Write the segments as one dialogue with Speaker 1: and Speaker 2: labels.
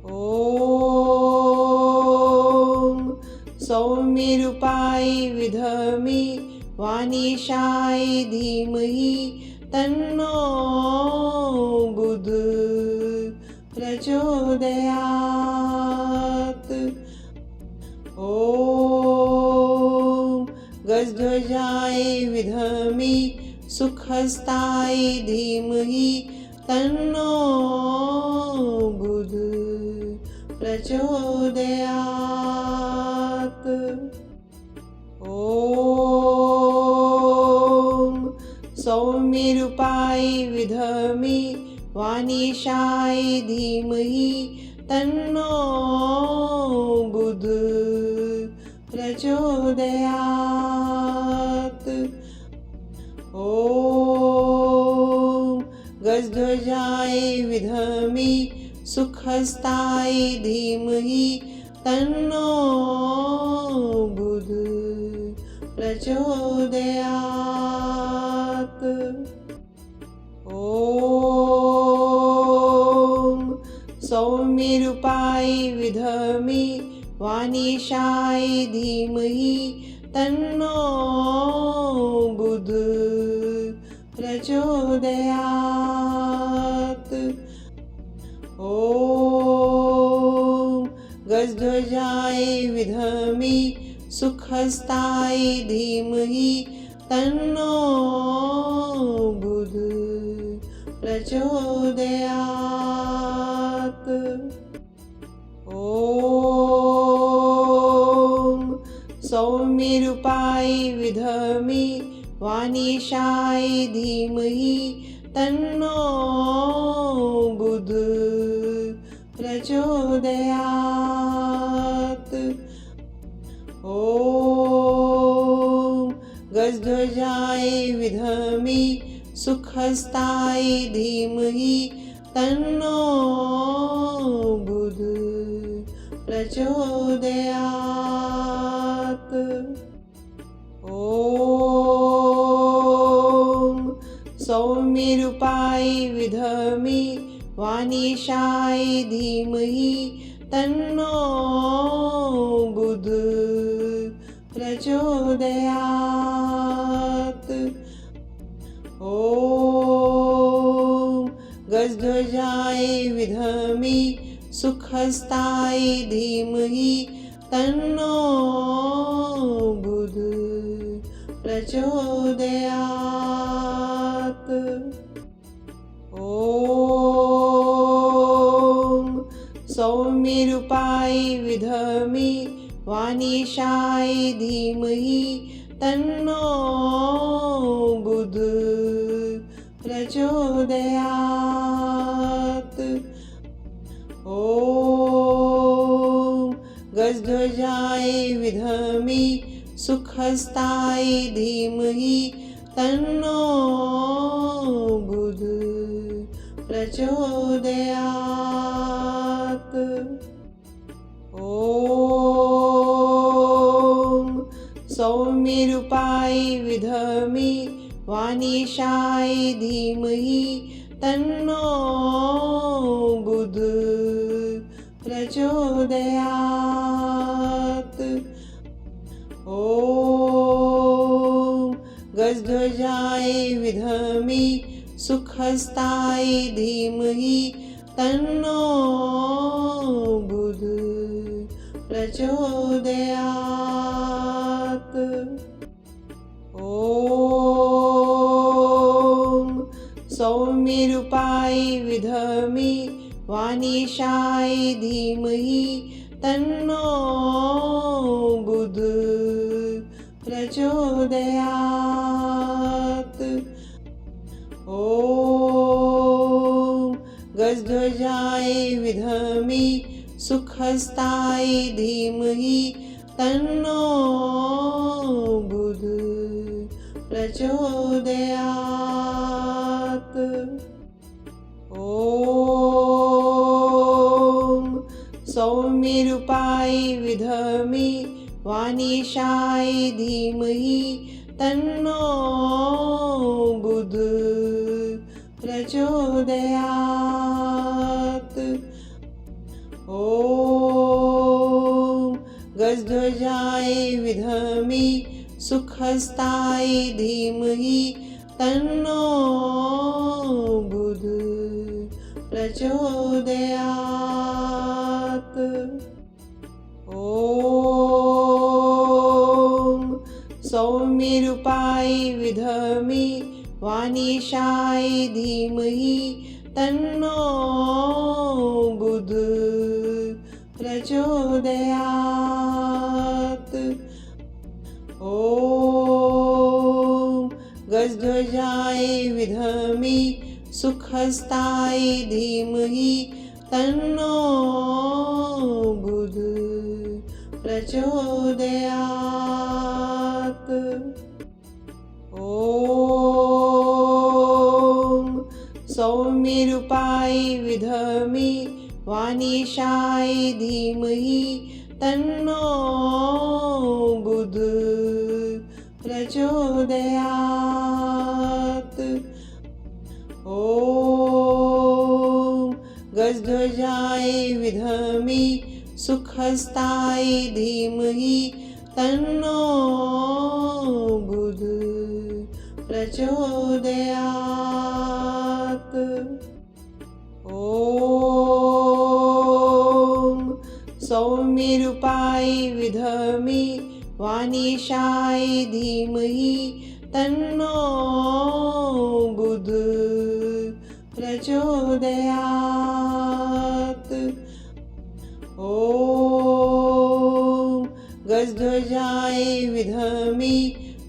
Speaker 1: ॐ सौम्यरूपाय विद्महे वाणीशाय धीमहि तन्नो बुधः प्रचोदयात्। ॐ गजध्वजाय विद्महे सुखहस्ताय धीमहि तन्नो बुधः प्रचोदयात्। ॐ सौम्यरूपाय विद्महे वाणीशाय धीमहि तन्नो बुधः प्रचोदयात्। ॐ गजध्वजाय विद्महे सुखहस्ताय धीमहि तन्नो बुधः प्रचोदयात्। ॐ सौम्यरूपाय विद्महे वाणीशाय धीमहि तन्नो बुधः प्रचोदयात्। ॐ गजध्वजाय विद्महे सुखहस्ताय धीमहि तन्नो बुधः प्रचोदयात्। ॐ सौम्यरूपाय विद्महे वाणीशाय धीमहि तन्नो बुधः प्रचोदयात्। ॐ गजध्वजाय विद्महे सुखहस्ताय धीमहि तन्नो बुधः प्रचोदयात्। ॐ सौम्यरूपाय विद्महे वाणीशाय धीमहि तन्नो बुधः प्रचोदयात्। ॐ गजध्वजाय विद्महे सुखहस्ताय धीमहि तन्नो बुधः प्रचोदयात्। ॐ सौम्यरूपाय विद्महे वाणीशाय धीमहि तन्नो बुधः प्रचोदयात्। ॐ गजध्वजाय विद्महे सुखहस्ताय धीमहि तन्नो बुधः प्रचोदयात्। ॐ सौम्यरूपाय विद्महे वाणीशाय धीमहि तन्नो बुधः प्रचोदयात्। ॐ गजध्वजाय विद्महे सुखहस्ताय धीमहि तन्नो बुधः प्रचोदयात्। ॐ सौम्यरूपाय विद्महे वाणीशाय धीमहि तन्नो बुधः प्रचोदयात्। ॐ गजध्वजाय विद्महे सुखहस्ताय धीमहि तन्नो बुधः प्रचोदयात्। ॐ सौम्यरूपाय विद्महे वाणीशाय धीमहि तन्नो बुधः प्रचोदयात्। ॐ गजध्वजाय विद्महे सुखहस्ताय धीमहि तन्नो बुध प्रचोदयात्। ॐ सौम्यरूपाय विद्महे वाणीशाय धीमहि तन्नो बुध प्रचोदयात्। ॐ गजध्वजाय विद्महे सुखहस्ताय धीमहि तन्नो बुध प्रचोदयात्। ॐ सौम्यरूपाय विद्महे वाणीशाय धीमहि तन्नो बुध प्रचोदयात्। ॐ गजध्वजाय विद्महे सुखहस्ताय धीमहि तन्नो बुध प्रचोदयात्। ॐ सौम्यरूपाय विद्महे वाणीशाय धीमहि तन्नो बुध प्रचोदयात्। ॐ गजध्वजाय विद्महे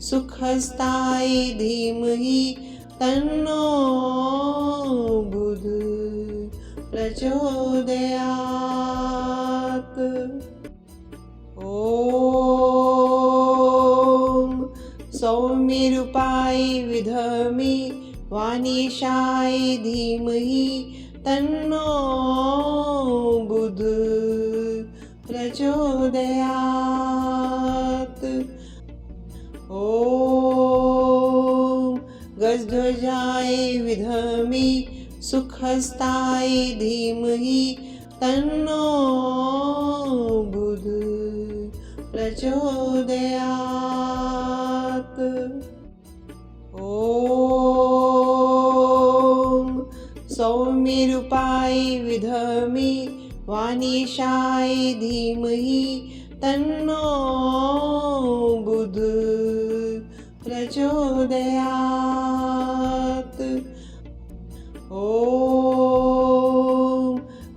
Speaker 1: सुखहस्ताय धीमहि तन्नो बुध प्रचोदयात्। ॐ सौम्यरूपाय विद्महे वाणीशाय धीमहि तन्नो बुध प्रचोदयात्। ॐ गजध्वजाय विद्महे सुखहस्ताय धीमहि तन्नो बुध प्रचोदयात्। ॐ सौम्यरूपाय विद्महे वाणीशाय धीमहि तन्नो बुध प्रचोदयात्। ॐ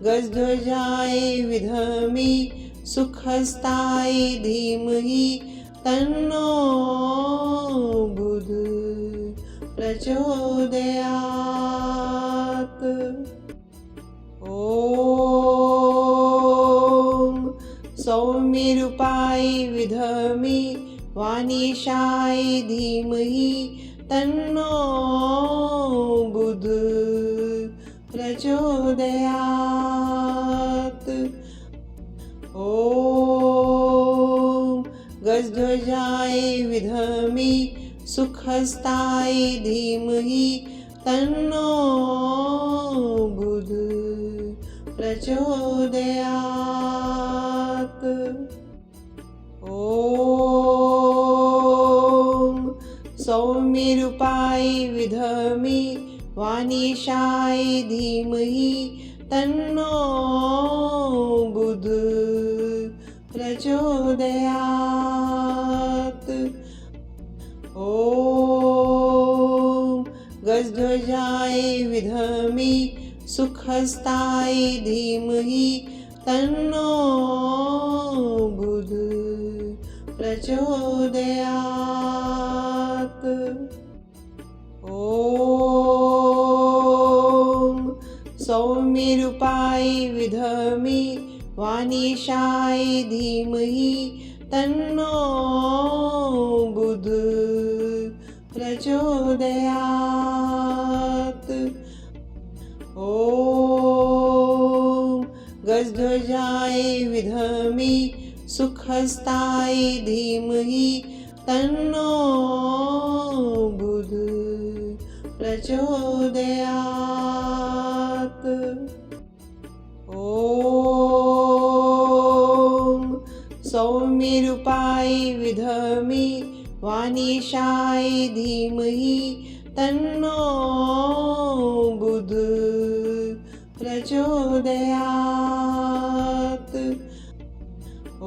Speaker 1: गजध्वजाय विद्महे सुखहस्ताय धीमहि तन्नो बुध प्रचोदयात्। ॐ सौम्यरूपाय विद्महे वाणीशाय धीमहि तन्नो बुध प्रचोदयात्। ॐ गजध्वजाय विद्महे सुखहस्ताय धीमहि तन्नो बुध प्रचोदयात्। ॐ सौम्यरूपाय विद्महे वाणीशाय धीमहि तन्नो बुध प्रचोदयात्। ॐ गजध्वजाय विद्महे सुखहस्ताय धीमहि तन्नो बुध प्रचोदयात्। ॐ सौम्यरूपाय विद्महे वाणीशाय धीमहि तन्नो बुध प्रचोदयात्। ॐ गजध्वजाय विद्महे सुखहस्ताय धीमहि तन्नो बुध प्रचोदयात्। ॐ सौम्यरूपाय विद्महे वाणीशाय धीमहि तन्नो बुधः प्रचोदयात्। ॐ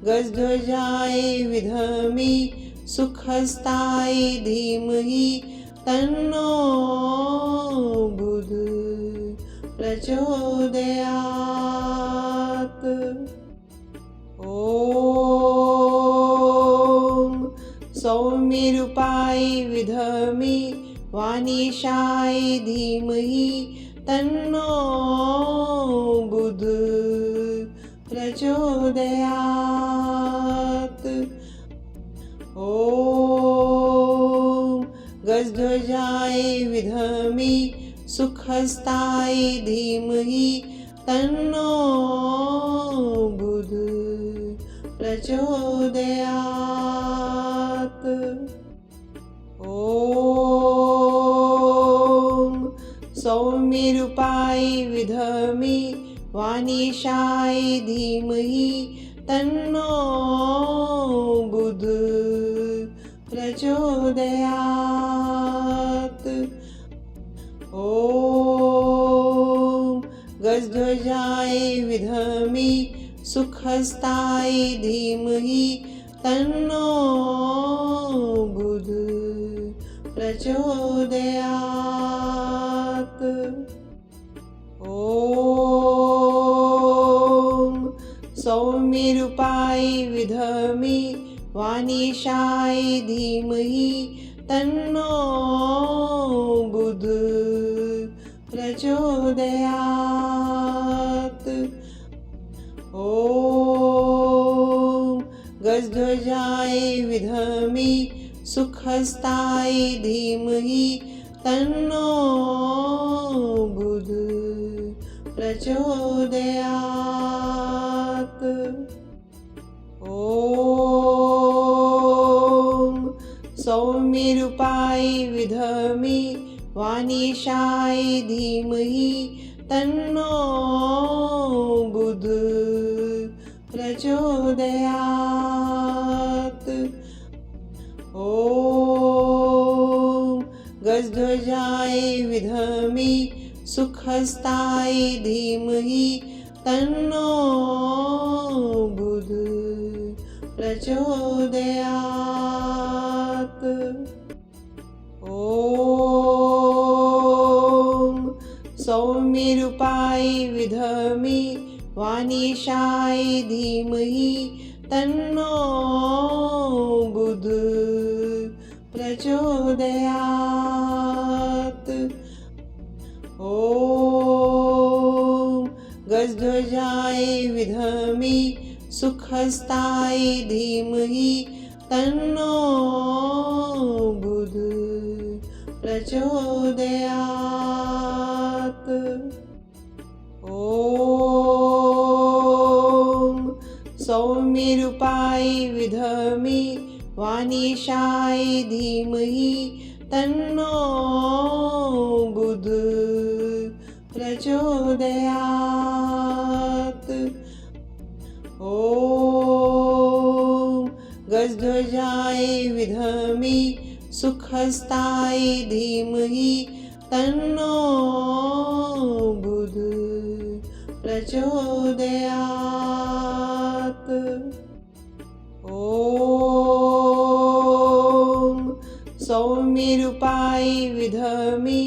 Speaker 1: गजध्वजाय विद्महे सुखहस्ताय धीमहि तन्नो बुधः प्रचोदयात्। ॐ सौम्यरूपाय विद्महे वाणीशाय धीमहि तन्नो बुधः प्रचोदयात्। ॐ गजध्वजाय विद्महे सुखहस्ताय धीमहि तन्नो बुधः प्रचोदयात्। ॐ सौम्यरूपाय विद्महे वाणीशाय धीमहि तन्नो बुधः प्रचोदयात्। ॐ गजध्वजाय विद्महे सुखहस्ताय धीमहि तन्नो बुधः प्रचोदयात्। ॐ सौम्यरूपाय विद्महे वाणीशाय धीमहि तन्नो बुधः प्रचोदयात्। ॐ गजध्वजाय विद्महे सुखहस्ताय धीमहि तन्नो बुधः प्रचोदयात्। ॐ सौम्यरूपाय विद्महे वाणीशाय धीमहि तन्नो बुधः प्रचोदयात्। ॐ गजध्वजाय विद्महे सुखहस्ताय धीमहि तन्नो बुधः प्रचोदयात्। ॐ सौम्यरूपाय विद्महे वाणीशाय धीमहि तन्नो बुधः प्रचोदयात्। ॐ गजध्वजाय विद्महे सुखहस्ताय धीमहि तन्नो बुधः प्रचोदयात्। ॐ सौम्यरूपाय विद्महे वाणीशाय धीमहि तन्नो बुधः प्रचोदयात्। ॐ गजध्वजाय विद्महे सुखहस्ताय धीमहि तन्नो बुधः प्रचोदयात्। ॐ सौम्यरूपाय विद्महे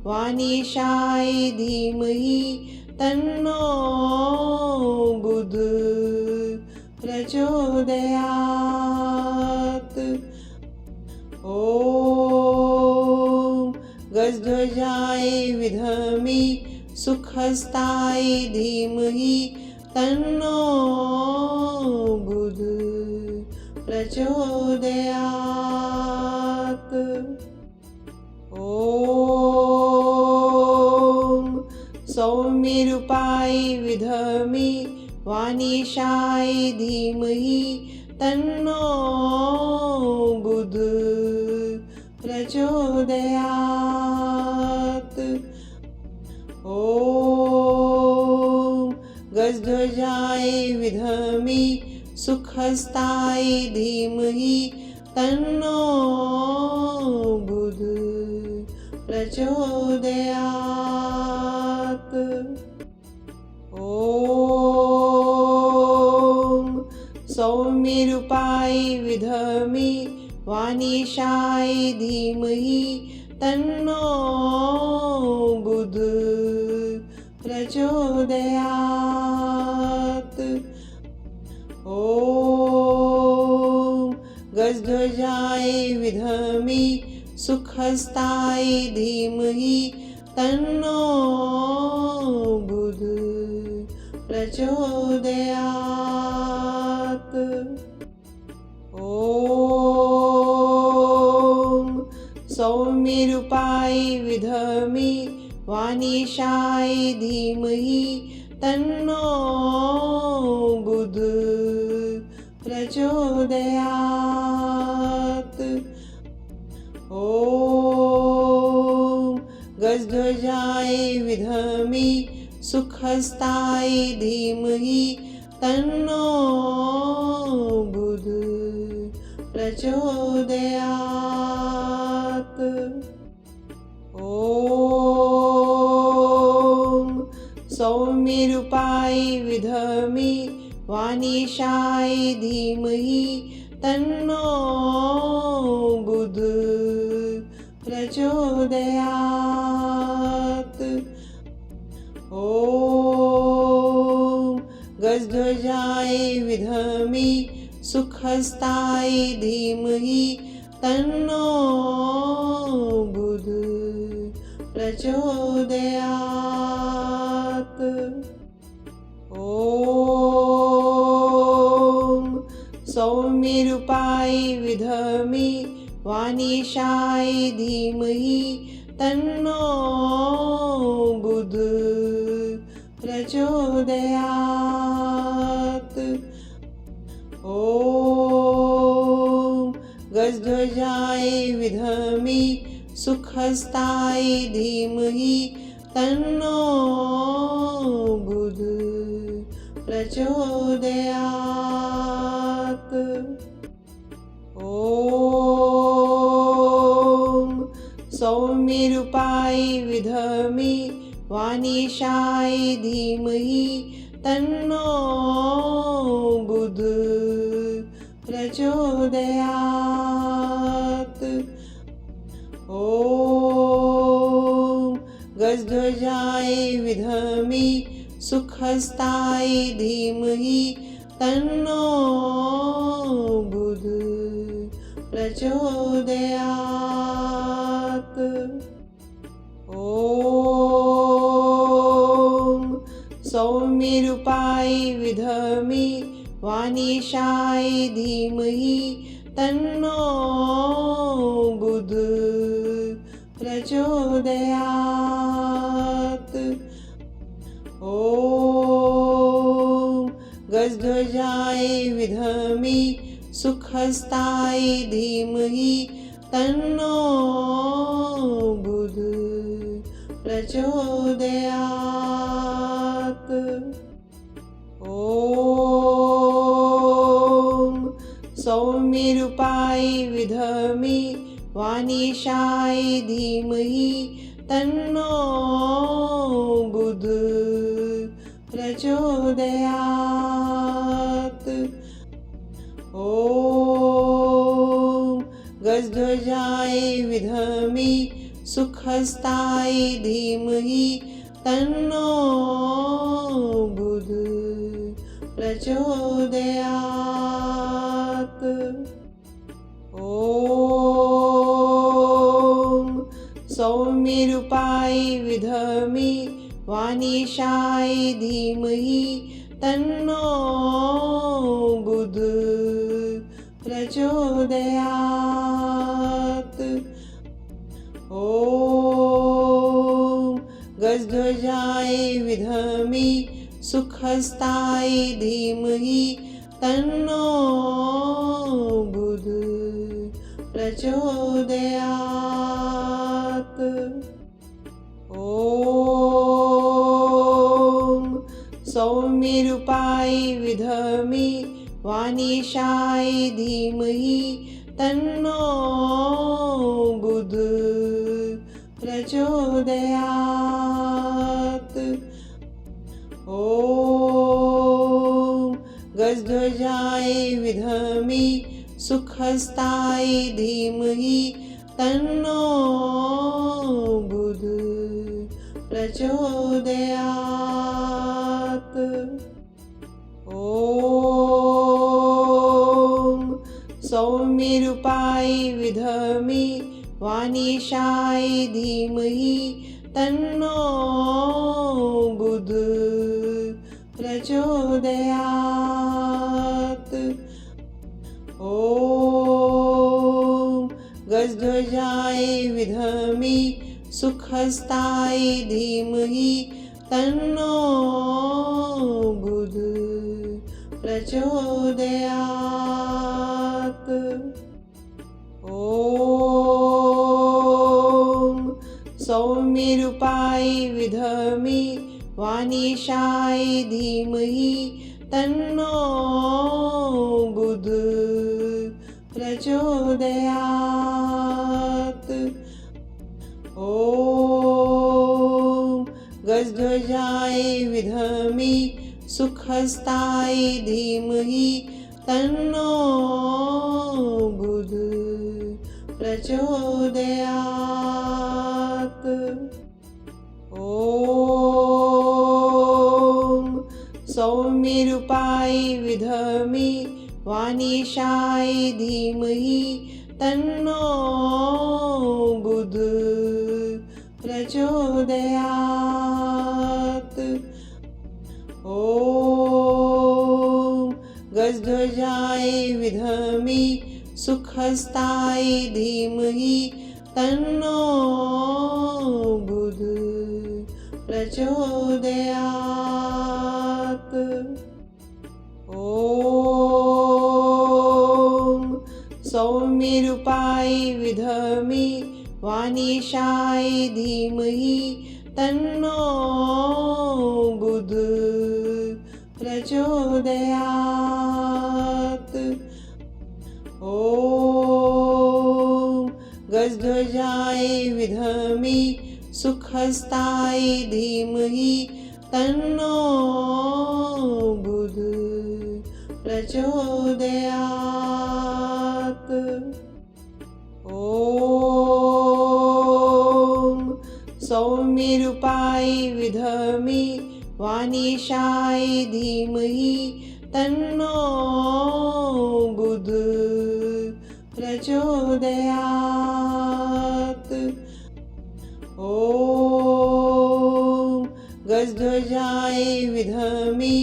Speaker 1: वाणीशाय धीमहि तन्नो बुधः प्रचोदयात्। ॐ गजध्वजाय विद्महे सुखहस्ताय धीमहि तन्नो बुधः प्रचोदयात्। ॐ सौम्यरूपाय विद्महे वाणीशाय धीमहि तन्नो बुधः प्रचोदयात्। ॐ गजध्वजाय विद्महे सुखहस्ताय धीमहि तन्नो बुध प्रचोदयात्। ॐ सौम्यरूपाय विद्महे वाणीशाय धीमहि तन्नो बुध प्रचोदयात्। ॐ गजध्वजाय विद्महे सुखहस्ताय धीमहि तन्नो बुध प्रचोदयात्। ॐ सौम्यरूपाय विद्महे वाणीशाय धीमहि तन्नो बुध प्रचोदयात्। ॐ गजध्वजाय विद्महे सुखहस्ताय धीमहि तन्नो बुध प्रचोदयात्। ॐ सौम्यरूपाय विद्महे वाणीशाय धीमहि तन्नो बुध प्रचोदयात्। ॐ गजध्वजाय विद्महे सुखहस्ताय धीमहि तन्नो बुध प्रचोदयात्। ॐ सौम्यरूपाय विद्महे वाणीशाय धीमहि तन्नो बुध प्रचोदयात्। ॐ गजध्वजाय विद्महे सुखहस्ताय धीमहि तन्नो बुध प्रचोदयात्। ॐ सौम्यरूपाय विद्महे वाणीशाय धीमहि तन्नो बुध प्रचोदयात्। ॐ गजध्वजाय विद्महे सुखहस्ताय धीमहि तन्नो बुध प्रचोदयात्। ॐ सौम्यरूपाय विद्महे वाणीशाय धीमहि तन्नो बुध प्रचोदयात्। ॐ गजध्वजाय विद्महे सुखहस्ताय धीमहि तन्नो बुध प्रचोदयात्। ॐ सौम्यरूपाय विद्महे वाणीशाय धीमहि तन्नो बुध प्रचोदयात्। ॐ गजध्वजाय विद्महे सुखहस्ताय धीमहि तन्नो बुध प्रचोदयात्। ॐ सौम्यरूपाय विद्महे वाणीशाय धीमहि तन्नो बुध प्रचोदयात्। ॐ गजध्वजाय विद्महे सुखहस्ताय धीमहि तन्नो बुध प्रचोदयात्। ॐ सौम्यरूपाय विद्महे वाणीशाय धीमहि तन्नो बुध प्रचोदयात्। ॐ गजध्वजाय विद्महे सुखहस्ताय धीमहि तन्नो बुध प्रचोदयात्। ॐ सौम्यरूपाय विद्महे वाणीशाय धीमहि तन्नो बुध प्रचोदयात्। ॐ गजध्वजाय विद्महे सुखहस्ताय धीमहि तन्नो बुध प्रचोदयात्। ॐ सौम्यरूपाय विद्महे वाणीशाय धीमहि तन्नो बुध प्रचोदयात्। ॐ गजध्वजाय विद्महे सुखहस्ताय धीमहि तन्नो बुध प्रचोदयात्। ॐ सौम्यरूपाय विद्महे वाणीशाय धीमहि तन्नो बुध प्रचोदयात्। ॐ गजध्वजाय विद्महे सुखहस्ताय धीमहि तन्नो बुध प्रचोदयात्। ॐ सौम्यरूपाय विद्महे वाणीशाय धीमहि तन्नो बुध प्रचोदयात्। ॐ गजध्वजाय विद्महे सुखहस्ताय धीमहि तन्नो बुध प्रचोदयात्। ॐ सौम्यरूपाय विद्महे वाणीशाय धीमहि तन्नो बुध प्रचोदयात्। ॐ गजध्वजाय विद्महे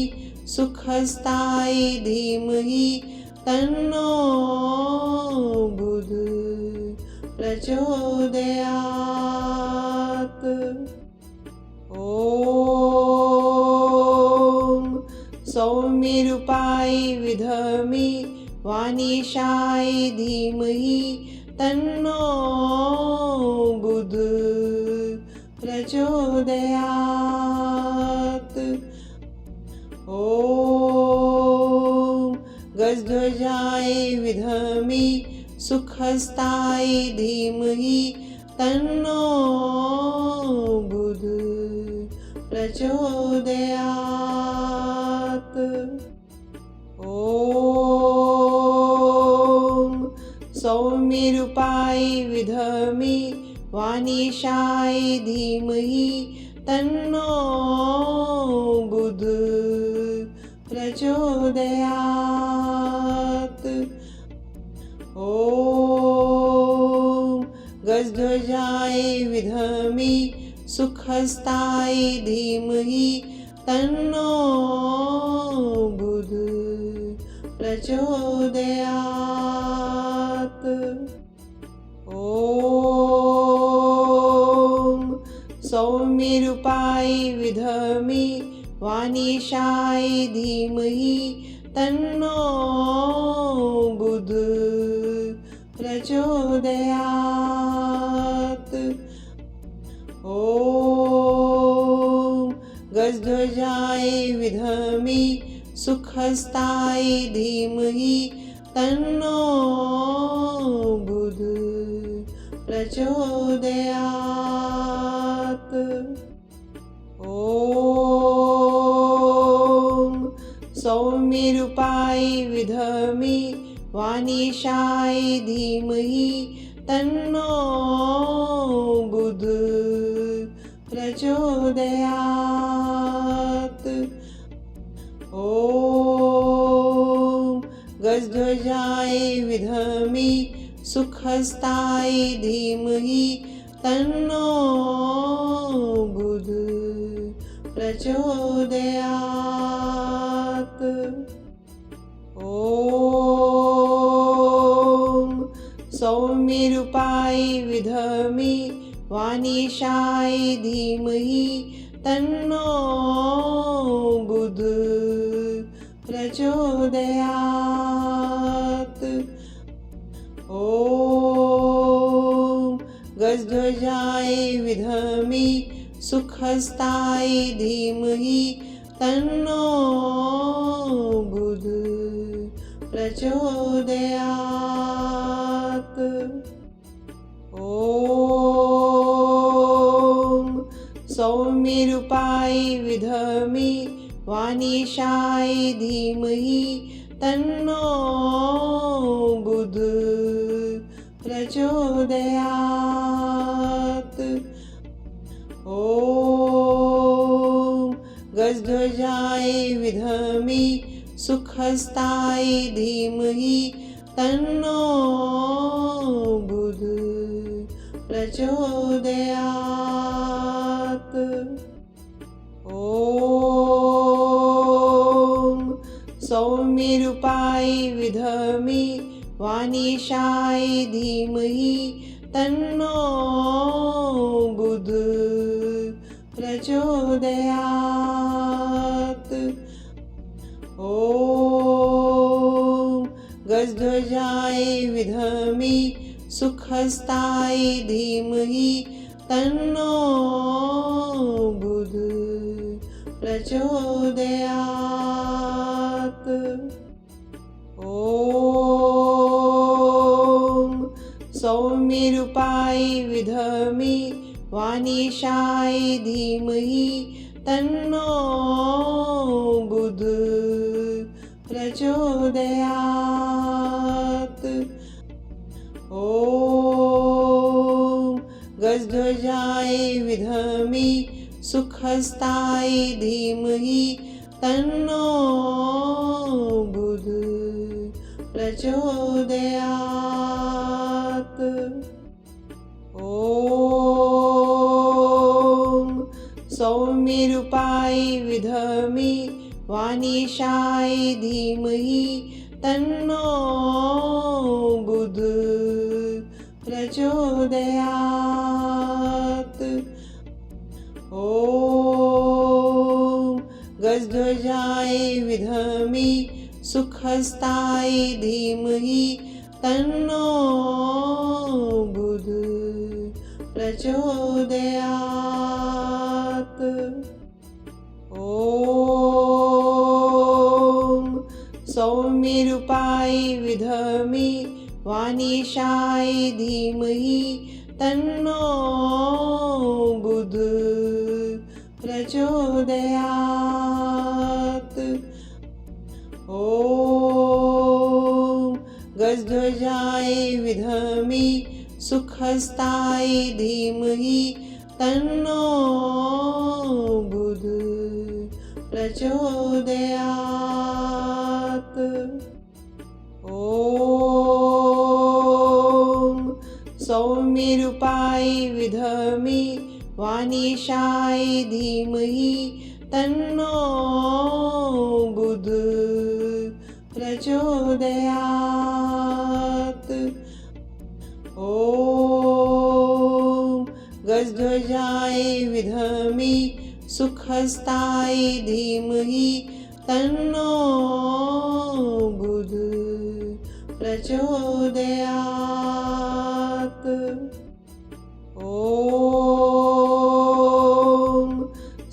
Speaker 1: सुखहस्ताय धीमहि तन्नो बुध प्रचोदयात्। ॐ सौम्यरूपाय विद्महे वाणीशाय धीमहि तन्नो बुध प्रचोदयात्। ॐ गजध्वजाय विद्महे सुखहस्ताय धीमहि तन्नो बुध प्रचोदयात्। ॐ सौम्यरूपाय विद्महे वाणीशाय धीमहि तन्नो बुध प्रचोदयात्। ॐ गजध्वजाय विद्महे सुखहस्ताय धीमहि तन्नो बुध प्रचोदयात्। ॐ सौम्यरूपाय विद्महे वाणीशाय धीमहि तन्नो बुध प्रचोदयात्। ॐ गजध्वजाय विद्महे सुखहस्ताय धीमहि तन्नो बुध प्रचोदयात्। ॐ सौम्यरूपाय विद्महे वाणीशाय धीमहि तन्नो बुध प्रचोदयात्। ॐ गजध्वजाय विद्महे सुखहस्ताय धीमहि तन्नो बुध प्रचोदयात्। ॐ सौम्यरूपाय विद्महे वाणीशाय धीमहि तन्नो बुध प्रचोदयात्। ॐ गजध्वजाय विद्महे सुखहस्ताय धीमहि तन्नो बुध प्रचोदयात्। ॐ सौम्यरूपाय विद्महे वाणीशाय धीमहि तन्नो बुध प्रचोदयात्। ॐ गजध्वजाय विद्महे सुखहस्ताय धीमहि तन्नो बुध प्रचोदयात्। ॐ सौम्यरूपाय विद्महे वाणीशाय धीमहि तन्नो बुध प्रचोदयात्। ॐ गजध्वजाय विद्महे सुखहस्ताय धीमहि तन्नो बुध प्रचोदयात्। ॐ सौम्यरूपाय विद्महे वाणीशाय धीमहि तन्नो बुध प्रचोदयात्। ॐ गजध्वजाय विद्महे सुखहस्ताय धीमहि तन्नो बुध प्रचोदयात्। ॐ सौम्यरूपाय विद्महे वाणीशाय धीमहि तन्नो बुध प्रचोदयात्। ॐ गजध्वजाय विद्महे सुखहस्ताय धीमहि तन्नो बुध प्रचोदयात्। ॐ सौम्यरूपाय विद्महे वाणीशाय धीमहि तन्नो बुध प्रचोदयात्। ॐ गजध्वजाय विद्महे सुखहस्ताय धीमहि तन्नो बुध प्रचोदयात्। ॐ सौम्यरूपाय विद्महे वाणीशाय धीमहि तन्नो बुध प्रचोदयात्। ॐ गजध्वजाय विद्महे सुखहस्ताय धीमहि तन्नो बुध प्रचोदयात्। ॐ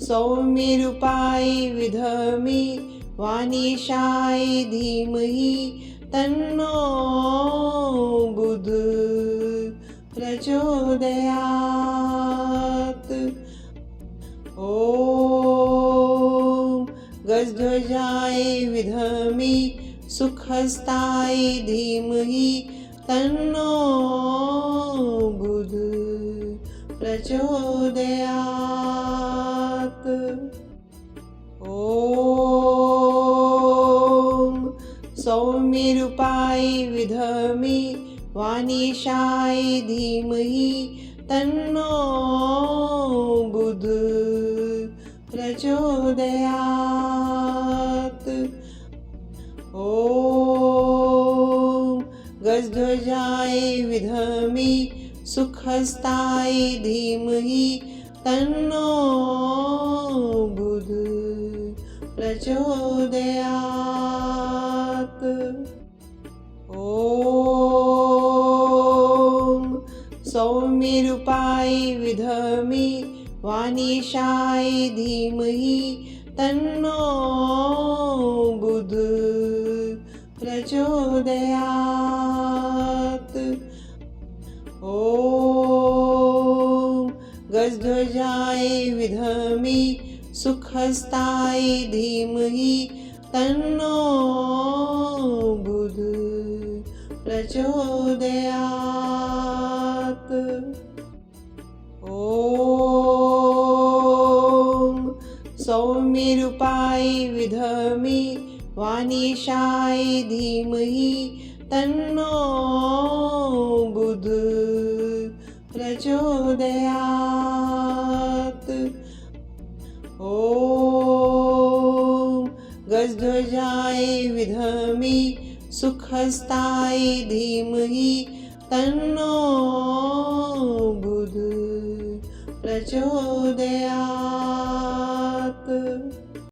Speaker 1: सौम्य सौम्यरूपाय विद्महे वाणीशाय धीमहि तन्नो बुध प्रचोदयात्। ॐ गजध्वजाय विद्महे सुखहस्ताय धीमहि तन्नो बुध प्रचोदयात्। ॐ सौम्यरूपाय विद्महे वाणीशाय धीमहि तन्नो बुध प्रचोदयात्। ॐ गजध्वजाय विद्महे सुखहस्ताय धीमहि तन्नो बुध प्रचोदयात्। ॐ सौम्यरूपाय विद्महे वाणीशाय धीमहि तन्नो बुध प्रचोदयात्। ॐ गजध्वजाय विद्महे सुखहस्ताय धीमहि तन्नो बुध प्रचोदयात्। ॐ सौम्यरूपाय विद्महे वाणीशाय धीमहि तन्नो बुध प्रचोदयात्। ॐ गजध्वजाय विद्महे सुखहस्ताय धीमहि तन्नो बुध प्रचोदयात्।